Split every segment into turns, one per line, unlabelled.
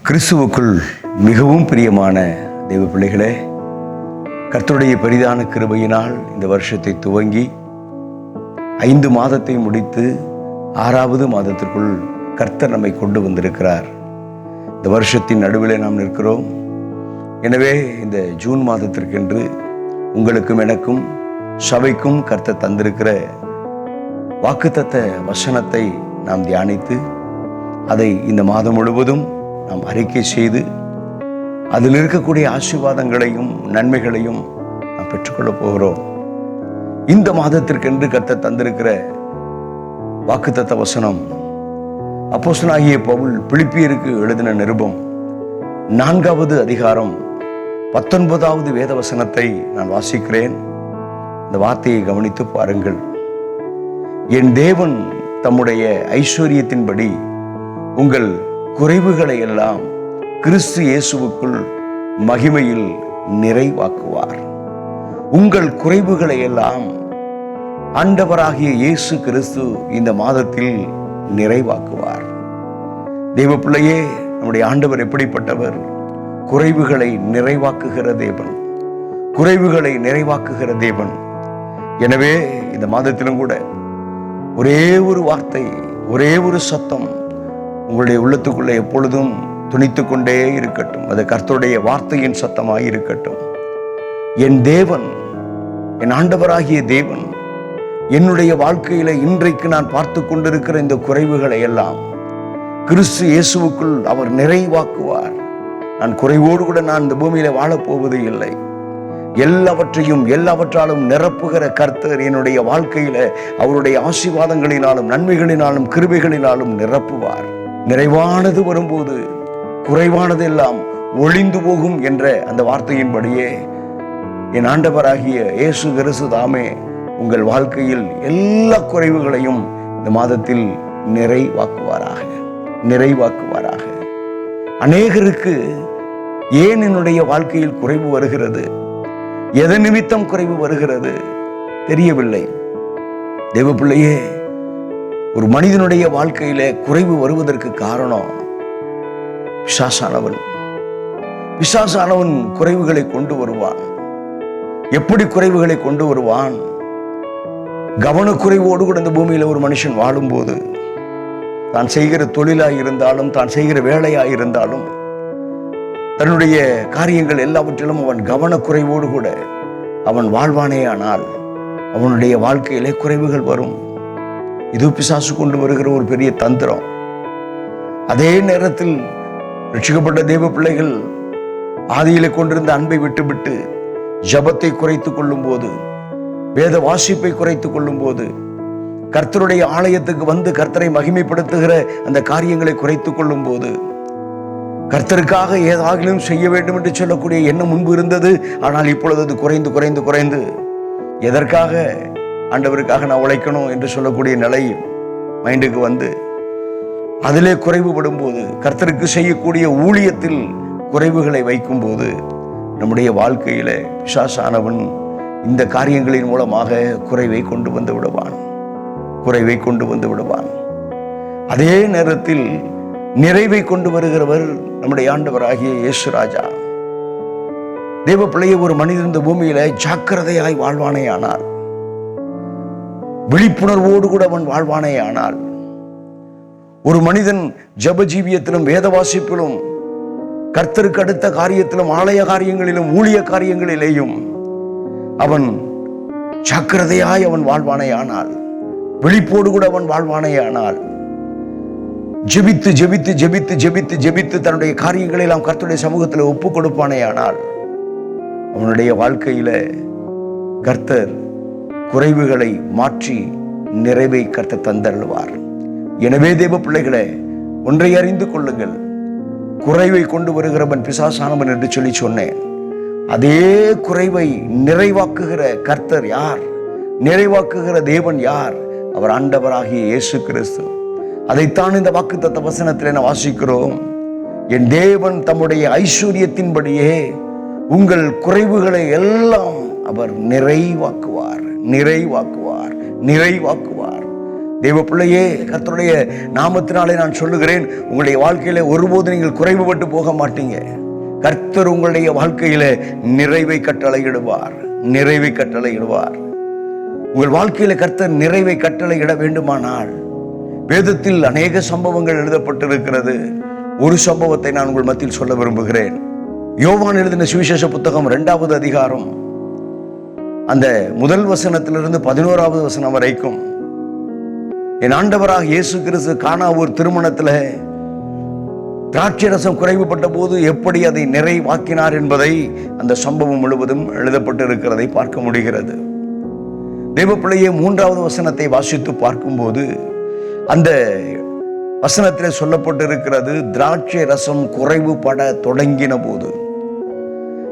கிறிஸ்துவுக்குள் மிகவும் பிரியமான தெய்வ பிள்ளைகளே, கர்த்தருடைய பெரிதான கிருபையினால் இந்த வருஷத்தை துவங்கி 5 மாதத்தை முடித்து 6வது மாதத்திற்குள் கர்த்தர் நம்மை கொண்டு வந்திருக்கிறார். இந்த வருஷத்தின் நடுவிலே நாம் நிற்கிறோம். எனவே இந்த ஜூன் மாதத்திற்கென்று உங்களுக்கும் எனக்கும் சபைக்கும் கர்த்தர் தந்திருக்கிற வாக்குத்தத்த வசனத்தை நாம் தியானித்து அதை இந்த மாதம் முழுவதும் நாம் அறிக்கை செய்து அதில் இருக்கக்கூடிய ஆசீர்வாதங்களையும் நன்மைகளையும் நாம் பெற்றுக்கொள்ள போகிறோம். இந்த மாதத்திற்கென்று கர்த்தர் தந்திருக்கிற வாக்குத்தத்த வசனம் அப்போஸ்தலனாகிய பவுல் பிலிப்பியருக்கு எழுதின நிருபம் 4வது அதிகாரம் 19வது வேத வசனத்தை நான் வாசிக்கிறேன். இந்த வார்த்தையை கவனித்து பாருங்கள். என் தேவன் தம்முடைய ஐஸ்வரியத்தின்படி உங்கள் குறைவுகளை எல்லாம் கிறிஸ்து இயேசுவுக்குள் மகிமையில் நிறைவாக்குவார். உங்கள் குறைவுகளை எல்லாம் ஆண்டவராகிய இயேசு கிறிஸ்து இந்த மாதத்தில் நிறைவாக்குவார். தெய்வ பிள்ளையே, நம்முடைய ஆண்டவர் எப்படிப்பட்டவர்? குறைவுகளை நிறைவாக்குகிற தேவன், குறைவுகளை நிறைவாக்குகிற தேவன். எனவே இந்த மாதத்திலும் கூட ஒரே ஒரு வார்த்தை, ஒரே ஒரு சத்தம் உங்களுடைய உள்ளத்துக்குள்ளே எப்பொழுதும் துணித்து கொண்டே இருக்கட்டும். அது கர்த்தருடைய வார்த்தையின் சத்தமாய் இருக்கட்டும். என் தேவன், என் ஆண்டவராகிய தேவன் என்னுடைய வாழ்க்கையில இன்றைக்கு நான் பார்த்து கொண்டிருக்கிற இந்த குறைவுகளை எல்லாம் கிறிஸ்து இயேசுவுக்குள் அவர் நிறைவாக்குவார். நான் குறைவோடு கூட நான் இந்த பூமியில வாழப்போவது இல்லை. எல்லாவற்றாலும் நிரப்புகிற கர்த்தர் என்னுடைய வாழ்க்கையில அவருடைய ஆசீர்வாதங்களினாலும் நன்மைகளினாலும் கிருபைகளினாலும் நிரப்புவார். நிறைவானது வரும்போது குறைவானதெல்லாம் ஒளிந்து போகும் என்ற அந்த வார்த்தையின்படியே என் ஆண்டவராகிய இயேசு கிறிஸ்து தாமே உங்கள் வாழ்க்கையில் எல்லா குறைவுகளையும் இந்த மாதத்தில் நிறைவாக்குவாராக. அநேகருக்கு ஏன் என்னுடைய வாழ்க்கையில் குறைவு வருகிறது, எதன் நிமித்தம் குறைவு வருகிறது தெரியவில்லை. தேவ பிள்ளையே, ஒரு மனிதனுடைய வாழ்க்கையில குறைவு வருவதற்கு காரணம் பிசாசானவன் குறைவுகளை கொண்டு வருவான். எப்படி குறைவுகளை கொண்டு வருவான்? கவனக்குறைவோடு கூட இந்த பூமியில ஒரு மனுஷன் வாழும்போது, தான் செய்கிற தொழிலாய் இருந்தாலும் தான் செய்கிற வேலையாய் இருந்தாலும் தன்னுடைய காரியங்கள் எல்லாவற்றிலும் அவன் கவனக்குறைவோடு கூட அவன் வாழ்வானே ஆனால் அவனுடைய வாழ்க்கையிலே குறைவுகள் வரும். இது பிசாசு கொண்டு வருகிற ஒரு பெரிய தந்திரம். அதே நேரத்தில் ரட்சிக்கப்பட்ட தேவ பிள்ளைகள் ஆதியிலே கொண்டிருந்த அன்பை விட்டுவிட்டு ஜபத்தை குறைத்துக் கொள்ளும் போது, வேத வாசிப்பை குறைத்துக் கொள்ளும் போது, கர்த்தருடைய ஆலயத்துக்கு வந்து கர்த்தரை மகிமைப்படுத்துகிற அந்த காரியங்களை குறைத்துக் கொள்ளும் போது, கர்த்தருக்காக ஏதாகிலும் செய்ய வேண்டும் என்று சொல்லக்கூடிய எண்ணம் முன்பு இருந்தது. ஆனால் இப்பொழுது அது குறைந்து எதற்காக? ஆண்டவருக்காக நான் உழைக்கணும் என்று சொல்லக்கூடிய நிலை மைண்டுக்கு வந்து அதிலே குறைவுபடும் போது, கர்த்தருக்கு செய்யக்கூடிய ஊழியத்தில் குறைவுகளை வைக்கும் போது, நம்முடைய வாழ்க்கையில பிசாசானவன் இந்த காரியங்களின் மூலமாக குறைவை கொண்டு வந்து விடுவான். அதே நேரத்தில் நிறைவை கொண்டு வருகிறவர் நம்முடைய ஆண்டவராகிய இயேசு ராஜா. தேவ பிள்ளையை, ஒரு மனிதன் இந்த பூமியில ஜாக்கிரதையாய் வாழ்வானே ஆனால், விழிப்புணர்வோடு கூட அவன் வாழ்வானே ஆனால், ஒரு மனிதன் ஜப ஜீவியத்திலும் வேத வாசிப்பிலும் கர்த்தருக்கு அடுத்த காரியத்திலும் ஆலய காரியங்களிலும் ஊழிய காரியங்களிலேயும் அவன் ஜாக்கிரதையாய் அவன் வாழ்வானே ஆனால், விழிப்போடு கூட அவன் வாழ்வானே ஆனால், ஜெபித்து தன்னுடைய காரியங்களை எல்லாம் கர்த்தருடைய சமூகத்தில் ஒப்பு கொடுப்பானே ஆனால், அவனுடைய வாழ்க்கையில கர்த்தர் குறைவுகளை மாற்றி நிறைவை கர்த்தர் தந்தருள்வார். எனவே தேவ பிள்ளைகளே, ஒன்றை அறிந்து கொள்ளுங்கள். குறைவை கொண்டு வருகிறவன் பிசாசானவன் என்று சொல்லி சொன்னேன். அதே குறைவை நிறைவாக்குகிற கர்த்தர் யார்? நிறைவாக்குகிற தேவன் யார்? அவர் ஆண்டவராகிய இயேசு கிறிஸ்து. அதைத்தான் இந்த வாக்குத்தத்த வசனத்தில் வாசிக்கிறோம். என் தேவன் தம்முடைய ஐஸ்வர்யத்தின்படியே உங்கள் குறைவுகளை எல்லாம் அவர் நிறைவாக்குவார், நிறைவாக்குவார், நிறைவாக்குவார். தேவ பிள்ளையே, கர்த்தருடைய நாமத்தினாலே நான் சொல்லுகிறேன், உங்களுடைய வாழ்க்கையில ஒருபோது நீங்கள் குறைவுபட்டு போக மாட்டீங்க. கர்த்தர் உங்களுடைய வாழ்க்கையில நிறைவை கட்டளையிடுவார், நிறைவை கட்டளையிடுவார். உங்கள் வாழ்க்கையில கர்த்தர் நிறைவை கட்டளையிட வேண்டுமானால் வேதத்தில் அநேக சம்பவங்கள் எழுதப்பட்டிருக்கிறது. ஒரு சம்பவத்தை நான் உங்கள் மத்தியில் சொல்ல விரும்புகிறேன். யோவான் எழுதின சுவிசேஷ புத்தகம் 2வது அதிகாரம் அந்த முதல் வசனத்திலிருந்து 11வது வசனம் வரைக்கும், என் ஆண்டவராக இயேசு கிறிஸ்து கானா ஒரு திருமணத்தில் திராட்சை ரசம் குறைவுபட்ட போது எப்படி அதை நிறைவாக்கினார் என்பதை அந்த சம்பவம் முழுவதும் எழுதப்பட்டிருக்கிறதை பார்க்க முடிகிறது. தேவ பிள்ளையே, 3வது வசனத்தை வாசித்து பார்க்கும்போது அந்த வசனத்தில் சொல்லப்பட்டிருக்கிறது, திராட்சை ரசம் குறைவுபட தொடங்கின போது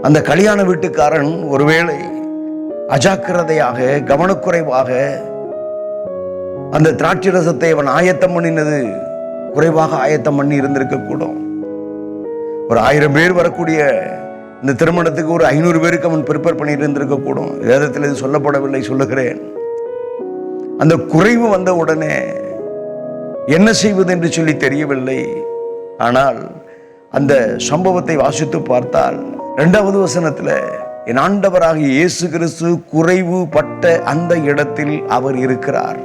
அந்த கல்யாண வீட்டுக்காரன் ஒருவேளை அஜாக்கிரதையாக, கவனக்குறைவாக அந்த திராட்சை ரசத்தை அவன் ஆயத்தம் பண்ணினது குறைவாக ஆயத்தம் பண்ணி இருந்திருக்க கூடும். ஒரு 1000 பேர் வரக்கூடிய இந்த திருமணத்துக்கு ஒரு 500 பேருக்கு அவன் ப்ரிப்பேர் பண்ணி இருந்திருக்க கூடும். வேதத்தில் இது சொல்லப்படவில்லை, சொல்லுகிறேன். அந்த குறைவு வந்த உடனே என்ன செய்வது என்று சொல்லி தெரியவில்லை. ஆனால் அந்த சம்பவத்தை வாசித்து பார்த்தால் 2வது வசனத்தில், என் ஆண்டவராகிய இயேசு கிறிஸ்து குறைவு பட்ட அந்த இடத்தில் அவர் இருக்கிறார்.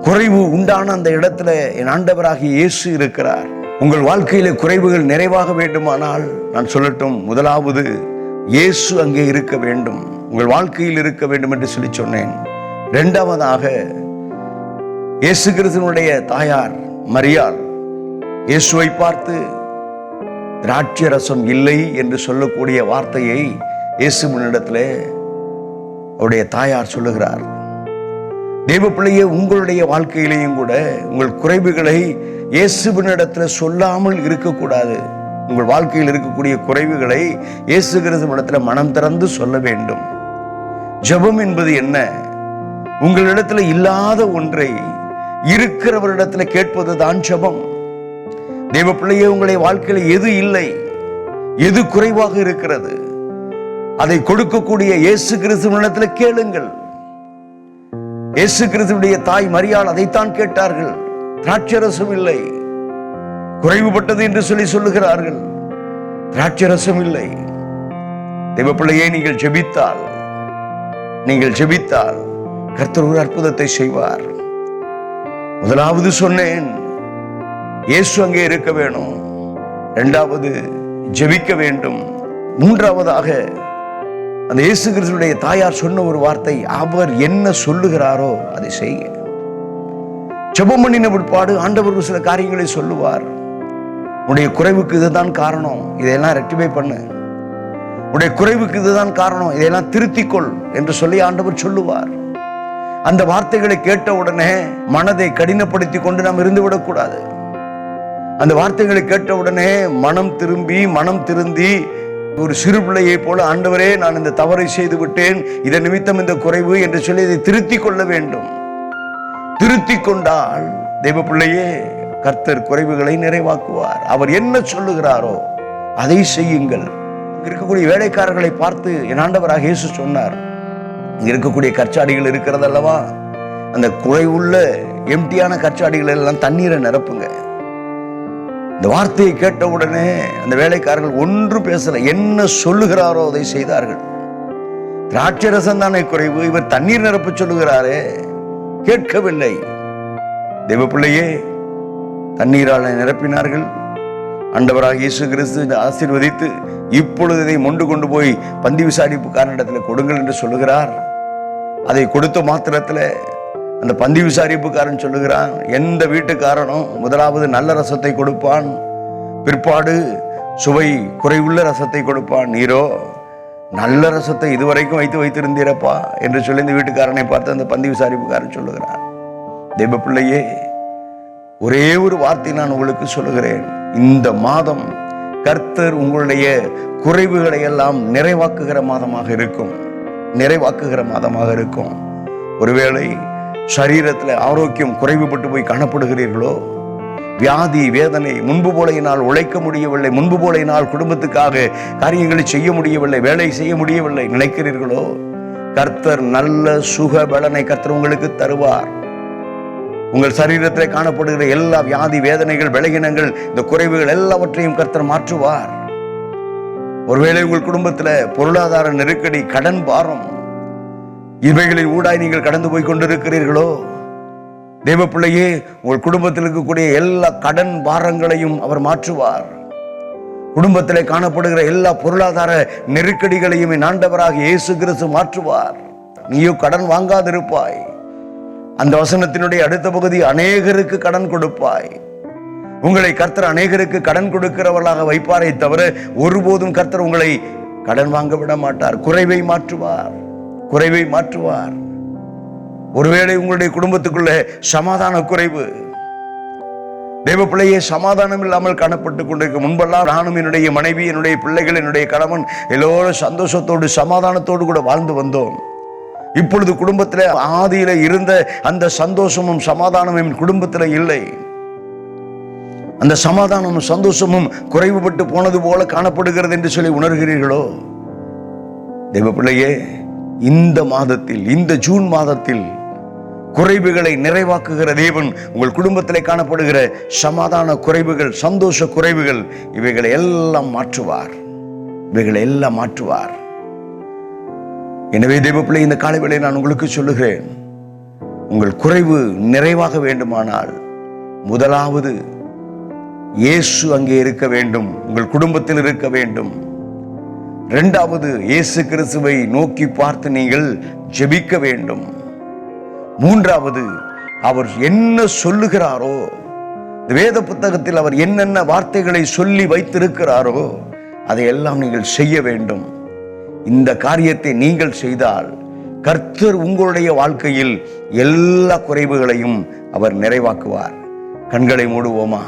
குறைவு உண்டான அந்த இடத்துல என் ஆண்டவராகிய இயேசு இருக்கிறார். உங்கள் வாழ்க்கையில குறைவுகள் நிறைவாக வேண்டுமானால் நான் சொல்லட்டும், முதலாவது இயேசு அங்கே இருக்க வேண்டும், உங்கள் வாழ்க்கையில் இருக்க வேண்டும் என்று சொல்லி சொன்னேன். 2வதாக இயேசு கிறிஸ்துவினுடைய தாயார் மரியாள் இயேசுவை பார்த்து திராட்சை ரசம் இல்லை என்று சொல்லக்கூடிய வார்த்தையை இயேசுவினிடத்தில் அவருடைய தாயார் சொல்லுகிறார். தேவ பிள்ளையே, உங்களுடைய வாழ்க்கையிலேயும் கூட உங்கள் குறைவுகளை இயேசுவினிடத்தில் சொல்லாமல் இருக்கக்கூடாது. உங்கள் வாழ்க்கையில் இருக்கக்கூடிய குறைவுகளை இயேசு கிறிஸ்துவினிடத்தில் மனம் திறந்து சொல்ல வேண்டும். ஜெபம் என்பது என்ன? உங்களிடத்தில் இல்லாத ஒன்றை இருக்கிறவரிடத்தில் கேட்பதுதான் ஜெபம். தேவ பிள்ளையே, உங்களுடைய வாழ்க்கையில் எது இல்லை, எது குறைவாக இருக்கிறது, அதை கொடுக்கக்கூடிய இயேசு கிறிஸ்துவினிடத்தில் கேளுங்கள். இயேசு கிறிஸ்துவுடைய தாய் மரியாள் அதைத்தான் கேட்டார்கள். திராட்சை ரசம் இல்லை, குறைவுபட்டது என்று சொல்லி சொல்லுகிறார்கள். திராட்சை ரசம் இல்லை. தேவ பிள்ளையே, நீங்கள் ஜெபித்தால் கர்த்தர் ஒரு அற்புதத்தை செய்வார். முதலாவது சொன்னேன், இயேசு அங்கே இருக்க வேணும். 2வது ஜெபிக்க வேண்டும். 3வதாக அந்த இயேசு கிறிஸ்துவுடைய தாயார் சொன்ன ஒரு வார்த்தை, அவர் என்ன சொல்லுகிறாரோ அதை செய்ய. ஜெபம் பண்ணின பிற்பாடு ஆண்டவர் சில காரியங்களை சொல்லுவார். உன்னுடைய குறைவுக்கு இதுதான் காரணம், இதையெல்லாம் ரெக்டிஃபை பண்ணு. உன்னுடைய குறைவுக்கு இதுதான் காரணம், இதையெல்லாம் திருத்திக்கொள் என்று சொல்லி ஆண்டவர் சொல்லுவார். அந்த வார்த்தைகளை கேட்ட உடனே மனதை கடினப்படுத்தி கொண்டு நாம் இருந்து விடக்கூடாது. அந்த வார்த்தைகளை கேட்ட உடனே மனம் திருந்தி ஒரு சிறு பிள்ளையை போல, ஆண்டவரே, நான் இந்த தவறை செய்து விட்டேன், இதன் நிமித்தம் இந்த குறைவு என்று சொல்லி இதை திருத்திக் கொள்ள வேண்டும். திருத்திக் கொண்டால் தேவ பிள்ளையே, கர்த்தர் குறைவுகளை நிறைவாக்குவார். அவர் என்ன சொல்லுகிறாரோ அதை செய்யுங்கள். இருக்கக்கூடிய வேலைக்காரர்களை பார்த்து என் ஆண்டவராக இயேசு சொன்னார், இங்க இருக்கக்கூடிய கற்சாடிகள் இருக்கிறது அல்லவா, அந்த குறைவுள்ள எம்டியான கற்சாடிகள் எல்லாம் தண்ணீரை நிரப்புங்க. இந்த வார்த்தையை கேட்டவுடனே அந்த வேலைக்காரர்கள் ஒன்று பேசல, என்ன சொல்லுகிறாரோ அதை செய்தார்கள். திராட்சை ரசம் தானே குறைவு, இவர் தண்ணீர் நிரப்ப சொல்லுகிறாரே, கேட்கவில்லை. தேவ பிள்ளையே, தண்ணீரால் நிரப்பினார்கள். ஆண்டவராக இயேசு கிறிஸ்து ஆசீர்வதித்து இப்பொழுது இதை மொண்டு கொண்டு போய் பந்தி விசாரிப்புக்காரனிடத்தில் கொடுங்கள் என்று சொல்லுகிறார். அதை கொடுத்த மாத்திரத்தில் அந்த பந்தி விசாரிப்புக்காரன் சொல்லுகிறான், எந்த வீட்டுக்காரனும் முதலாவது நல்ல ரசத்தை கொடுப்பான், பிற்பாடு சுவை குறைவுள்ள ரசத்தை கொடுப்பான். நீரோ நல்ல ரசத்தை இதுவரைக்கும் வைத்திருந்தீரப்பா என்று சொல்லி இந்த வீட்டுக்காரனை பார்த்து அந்த பந்தி விசாரிப்புக்காரன் சொல்லுகிறான். தேவ பிள்ளையே, ஒரே ஒரு வார்த்தை நான் உங்களுக்கு சொல்லுகிறேன், இந்த மாதம் கர்த்தர் உங்களுடைய குறைவுகளை எல்லாம் நிறைவாக்குகிற மாதமாக இருக்கும். ஒருவேளை சரீரத்தில் ஆரோக்கியம் குறைவுபட்டு போய் காணப்படுகிறீர்களோ, வியாதி வேதனை, முன்பு போல என்னால் உழைக்க முடியவில்லை, முன்பு போல என்னால் குடும்பத்துக்காக காரியங்களை செய்ய முடியவில்லை, வேலை செய்ய முடியவில்லை நினைக்கிறீர்களோ, கர்த்தர் நல்ல சுக பலனை கர்த்தர் உங்களுக்கு தருவார். உங்கள் சரீரத்தில் காணப்படுகிற எல்லா வியாதி வேதனைகள், பலவீனங்கள், இந்த குறைவுகள் எல்லாவற்றையும் கர்த்தர் மாற்றுவார். ஒருவேளை உங்கள் குடும்பத்தில் பொருளாதார நெருக்கடி, கடன் பாரம், இவைகளின் ஊடாய் நீங்கள் கடந்து போய் கொண்டிருக்கிறீர்களோ, தேவ பிள்ளையே, உங்கள் குடும்பத்தில் இருக்கக்கூடிய எல்லா கடன் பாரங்களையும் அவர் மாற்றுவார். குடும்பத்திலே காணப்படுகிற எல்லா பொருளாதார நெருக்கடிகளையும் ஆண்டவராக இயேசு கிறிஸ்து மாற்றுவார். நீயோ கடன் வாங்காதிருப்பாய். அந்த வசனத்தினுடைய அடுத்த பகுதி, அநேகருக்கு கடன் கொடுப்பாய். உங்களை கர்த்தர் அநேகருக்கு கடன் கொடுக்கிறவர்களாக வைப்பாரை தவிர ஒருபோதும் கர்த்தர் உங்களை கடன் வாங்க விட மாட்டார். குறைவை மாற்றுவார், குறைவை மாற்றுவார். ஒருவேளை உங்களுடைய குடும்பத்துக்குள்ள சமாதான குறைவு, தேவ பிள்ளையே, சமாதானம் இல்லாமல் காணப்பட்டுக் கொண்டிருக்க, முன்பெல்லாம் நானும் என்னுடைய மனைவி, என்னுடைய பிள்ளைகள், என்னுடைய கணவன் எல்லோரும் சந்தோஷத்தோடு சமாதானத்தோடு கூட வாழ்ந்து வந்தோம். இப்பொழுது குடும்பத்தில் ஆதியில இருந்த அந்த சந்தோஷமும் சமாதானமும் என் குடும்பத்தில் இல்லை. அந்த சமாதானமும் சந்தோஷமும் குறைவுபட்டு போனது போல காணப்படுகிறது என்று சொல்லி உணர்கிறீர்களோ, தேவ பிள்ளையே, இந்த மாதத்தில், இந்த ஜூன் மாதத்தில் குறைவுகளை நிறைவாக்குகிற தேவன் உங்கள் குடும்பத்திலே காணப்படுகிற சமாதான குறைவுகள், சந்தோஷ குறைவுகள், இவைகளை எல்லாம் மாற்றுவார், இவைகளை எல்லாம் மாற்றுவார். எனவே தேவ பிள்ளை, இந்த காலை வேளையில் நான் உங்களுக்கு சொல்லுகிறேன், உங்கள் குறைவு நிறைவாக வேண்டுமானால் முதலாவது இயேசு அங்கே இருக்க வேண்டும், உங்கள் குடும்பத்தில் இருக்க வேண்டும். இரண்டாவது, இயேசு கிறிஸ்துவை நோக்கி பார்த்து நீங்கள் ஜெபிக்க வேண்டும். மூன்றாவது, அவர் என்ன சொல்லுகிறாரோ, வேத புத்தகத்தில் அவர் என்னென்ன வார்த்தைகளை சொல்லி வைத்திருக்கிறாரோ அதையெல்லாம் நீங்கள் செய்ய வேண்டும். இந்த காரியத்தை நீங்கள் செய்தால் கர்த்தர் உங்களுடைய வாழ்க்கையில் எல்லா குறைவுகளையும் அவர் நிறைவாக்குவார். கண்களை மூடுவோமா?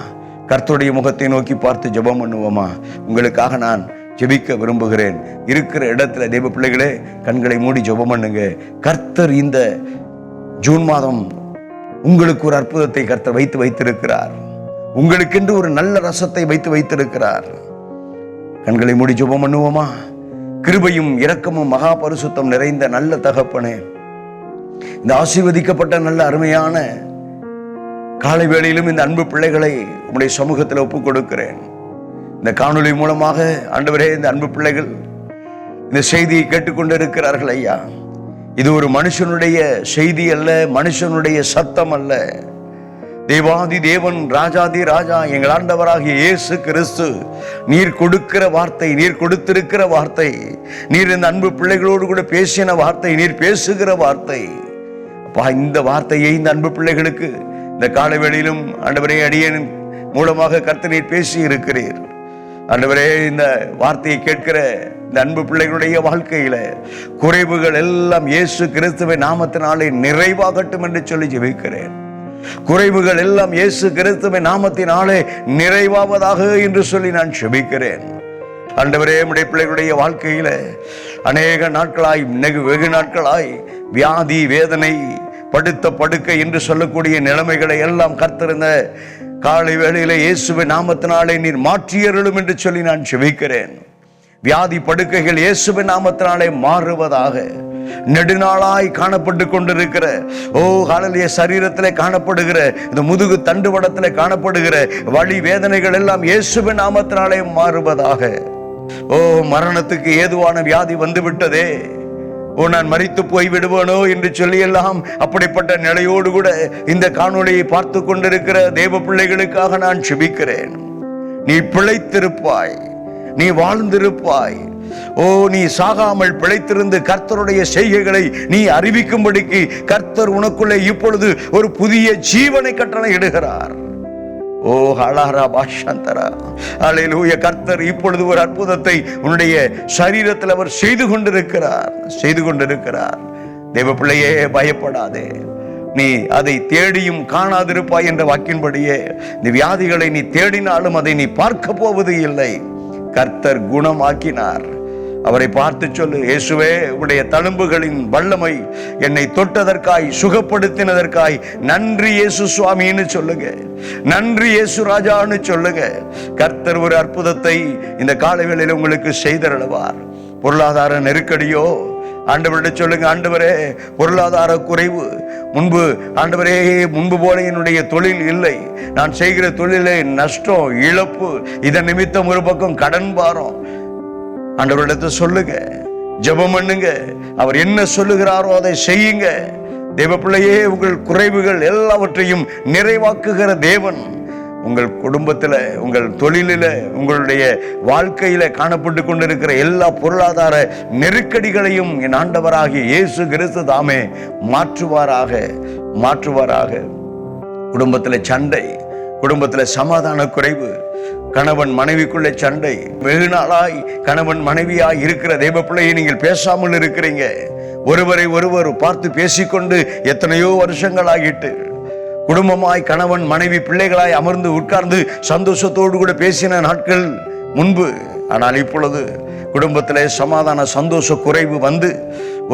கர்த்தருடைய முகத்தை நோக்கி பார்த்து ஜெபம் பண்ணுவோமா? உங்களுக்காக நான் ஜெபிக்க விரும்புகிறேன். இருக்கிற இடத்துல தேவ பிள்ளைகளே, கண்களை மூடி ஜெபம் பண்ணுங்க. கர்த்தர் இந்த ஜூன் மாதம் உங்களுக்கு ஒரு அற்புதத்தை கர்த்தர் வைத்திருக்கிறார். உங்களுக்கென்று ஒரு நல்ல ரசத்தை வைத்திருக்கிறார். கண்களை மூடி ஜெபம் பண்ணுவோமா? கிருபையும் இரக்கமும் மகா பரிசுத்தம் நிறைந்த நல்ல தகப்பனே, இந்த ஆசீர்வதிக்கப்பட்ட நல்ல அருமையான காலை வேளையிலும் இந்த அன்பு பிள்ளைகளை உம்முடைய சமூகத்தில் ஒப்புக் கொடுக்கிறேன். இந்த காணொளி மூலமாக ஆண்டவரே, இந்த அன்பு பிள்ளைகள் இந்த செய்தியை கேட்டுக்கொண்டு இருக்கிறார்கள். ஐயா, இது ஒரு மனுஷனுடைய செய்தி அல்ல, மனுஷனுடைய சத்தம் அல்ல. தேவாதி தேவன், ராஜாதி ராஜா, எங்கள் ஆண்டவராகிய இயேசு கிறிஸ்து நீர் கொடுக்கிற வார்த்தை, நீர் கொடுத்திருக்கிற வார்த்தை, நீர் இந்த அன்பு பிள்ளைகளோடு கூட பேசின வார்த்தை, நீர் பேசுகிற வார்த்தை. அப்பா, இந்த வார்த்தையை இந்த அன்பு பிள்ளைகளுக்கு இந்த காலை வேளையிலும் ஆண்டவரே அடியேன் மூலமாக கர்த்தர் நீர் பேசி இருக்கிறீர். ஆண்டவரே, இந்த வார்த்தையை கேட்கிற இந்த அன்பு பிள்ளைகளுடைய வாழ்க்கையில குறைவுகள் எல்லாம் இயேசு கிறிஸ்துவின் நாமத்தினாலே நிறைவாகட்டும் என்று சொல்லி ஜெபிக்கிறேன். குறைவுகள் எல்லாம் இயேசு கிறிஸ்துவின் நாமத்தினாலே நிறைவாவதாக என்று சொல்லி நான் ஜெபிக்கிறேன். ஆண்டவரே, உம்முடைய பிள்ளைகளுடைய வாழ்க்கையில அநேக நாட்களாய், வெகு நாட்களாய் வியாதி வேதனை, படுத்த படுக்கை என்று சொல்லக்கூடிய நிலைமைகளை எல்லாம் கர்த்தர் இந்த காலை வேளையில இயேசுவின் நாமத்தினாலே நீர் மாற்றியருளும் என்று சொல்லி நான் ஜெபிக்கிறேன். வியாதி படுக்கைகள் இயேசுவின் நாமத்தினாலே மாறுவதாக. நெடுநாளாய் காணப்பட்டு கொண்டிருக்கிற ஹalleluya சரீரத்திலே காணப்படுகிற இந்த முதுகு தண்டுவடத்திலே காணப்படுகிற வலி வேதனைகள் எல்லாம் இயேசுவின் நாமத்தினாலே மாறுவதாக. மரணத்துக்கு ஏதுவான வியாதி வந்து விட்டதே, நான் மரித்து போய் விடுவேனோ என்று சொல்லி எல்லாம் அப்படிப்பட்ட நிலையோடு கூட இந்த காணொளியை பார்த்து கொண்டிருக்கிற தேவ பிள்ளைகளுக்காக நான் ஜெபிக்கிறேன். நீ பிழைத்திருப்பாய், நீ வாழ்ந்திருப்பாய். நீ சாகாமல் பிழைத்திருந்து கர்த்தருடைய செய்கைகளை நீ அறிவிக்கும்படிக்கு கர்த்தர் உனக்குள்ளே இப்பொழுது ஒரு புதிய ஜீவனை கட்டளை இடுகிறார். கர்த்தர் இப்பொழுது ஒரு அற்புதத்தை உன்னுடைய சரீரத்தில் அவர் செய்து கொண்டிருக்கிறார். தேவ பிள்ளையே, பயப்படாதே. நீ அதை தேடியும் காணாதிருப்பாய் என்ற வாக்கின்படியே இந்த வியாதிகளை நீ தேடினாலும் அதை நீ பார்க்க போவது இல்லை. கர்த்தர் குணமாக்கினார். அவரை பார்த்து சொல்லு, இயேசுவே, உடைய தழும்புகளின் வல்லமை என்னை தொட்டதற்காய், சுகப்படுத்தினதற்காய் நன்றி இயேசு சுவாமின்னு சொல்லுங்க. நன்றி இயேசு ராஜான்னு சொல்லுங்க. கர்த்தர் ஒரு அற்புதத்தை இந்த காலவேளையில் உங்களுக்கு செய்தருளுவார். பொருளாதார நெருக்கடியோ, ஆண்டவரிடம் சொல்லுங்க, ஆண்டவரே, பொருளாதார குறைவு, முன்பு ஆண்டவரே முன்பு போல என்னுடைய தொழில் இல்லை, நான் செய்கிற தொழிலே நஷ்டம், இழப்பு, இதன் நிமித்தம் ஒரு பக்கம் கடன் பாரம். ஆண்டவரிடத்தை சொல்லுங்க, ஜெபம் பண்ணுங்க. அவர் என்ன சொல்லுகிறாரோ அதை செய்யுங்க. தேவ பிள்ளையே, உங்கள் குறைவுகள் எல்லாவற்றையும் நிறைவாக்குகிற தேவன் உங்கள் குடும்பத்தில், உங்கள் தொழிலில், உங்களுடைய வாழ்க்கையில காணப்பட்டு கொண்டிருக்கிற எல்லா பொருளாதார நெருக்கடிகளையும் என் ஆண்டவராகிய இயேசு கிறிஸ்து தாமே மாற்றுவாராக. குடும்பத்தில் சண்டை, குடும்பத்தில் சமாதான குறைவு, கணவன் மனைவிக்குள்ளே சண்டை, வெகு நாளாய் கணவன் மனைவியாய் இருக்கிற தேவ பிள்ளையை நீங்கள் பேசாமல் இருக்கிறீங்க. ஒருவரை ஒருவர் பார்த்து பேசிக்கொண்டு எத்தனையோ வருஷங்கள் ஆகிட்டு, குடும்பமாய் கணவன் மனைவி பிள்ளைகளாய் அமர்ந்து உட்கார்ந்து சந்தோஷத்தோடு கூட பேசின நாட்கள் முன்பு. ஆனால் இப்பொழுது குடும்பத்திலே சமாதான சந்தோஷ குறைவு வந்து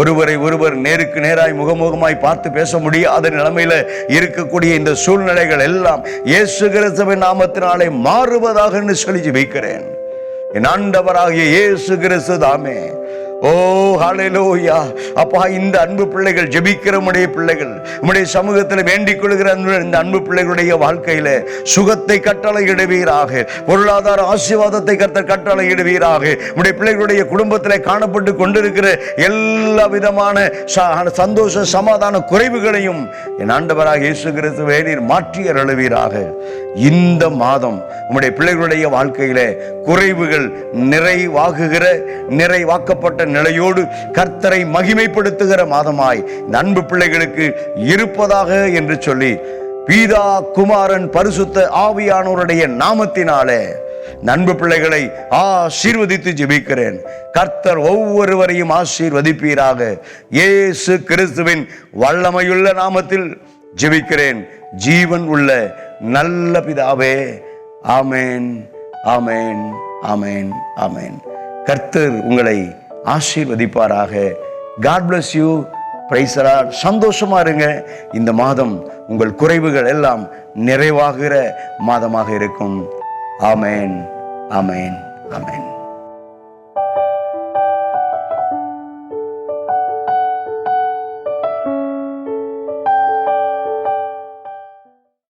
ஒருவரை ஒருவர் நேருக்கு நேராய் முகமுகமாய் பார்த்து பேச முடியாத நிலைமையில இருக்கக்கூடிய இந்த சூழ்நிலைகள் எல்லாம் இயேசு கிறிஸ்துவின் நாமத்தினாலே மாறுவதாக சொல்லி ஜெபிக்கிறேன். என் ஆண்டவராகிய இயேசு கிறிஸ்து தாமே. ஓ ஹல்லேலூயா. அப்பா, இந்த அன்பு பிள்ளைகள், ஜெபிக்கிற உம்முடைய பிள்ளைகள், உம்முடைய சமூகத்தில் வேண்டிக் கொள்கிற இந்த அன்பு பிள்ளைகளுடைய வாழ்க்கையில சுகத்தை கட்டளையிடுவீராக, பொருளாதார ஆசீர்வாதத்தை கட்டளையிடுவீராக. உம்முடைய பிள்ளைகளுடைய குடும்பத்தில் காணப்பட்டு கொண்டிருக்கிற எல்லா விதமான சந்தோஷ சமாதான குறைவுகளையும் என் ஆண்டவராக இயேசு கிறிஸ்துவே நீர் மாற்றி அருளுவீராக. இந்த மாதம் உம்முடைய பிள்ளைகளுடைய வாழ்க்கையில குறைவுகள் நிறைவாக்கப்பட்ட நிலையோடு கர்த்தரை மகிமைப்படுத்துகிற மாதமாய் இந்த அன்பு பிள்ளைகளுக்கு இருப்பதாக என்று சொல்லி பீதா, குமாரன், பரிசுத்த ஆவியானவருடைய நாமத்தினாலே அன்பு பிள்ளைகளை ஆசீர்வதித்து ஜெபிக்கிறேன். கர்த்தர் ஒவ்வொருவரையும் ஆசீர்வதிப்பீராக. இயேசு கிறிஸ்துவின் வல்லமையுள்ள நாமத்தில் ஜெபிக்கிறேன், ஜீவன் உள்ள நல்ல பிதாவே. ஆமேன், ஆமேன், ஆமேன், ஆமேன். கர்த்தர் உங்களை ஆசீர்வதிப்பாராக. God bless you. Praise the Lord. சந்தோஷமா இருங்க. இந்த மாதம் உங்கள் குறைவுகள் எல்லாம் நிறைவாகிற மாதமாக இருக்கும். ஆமேன், ஆமேன், ஆமேன்.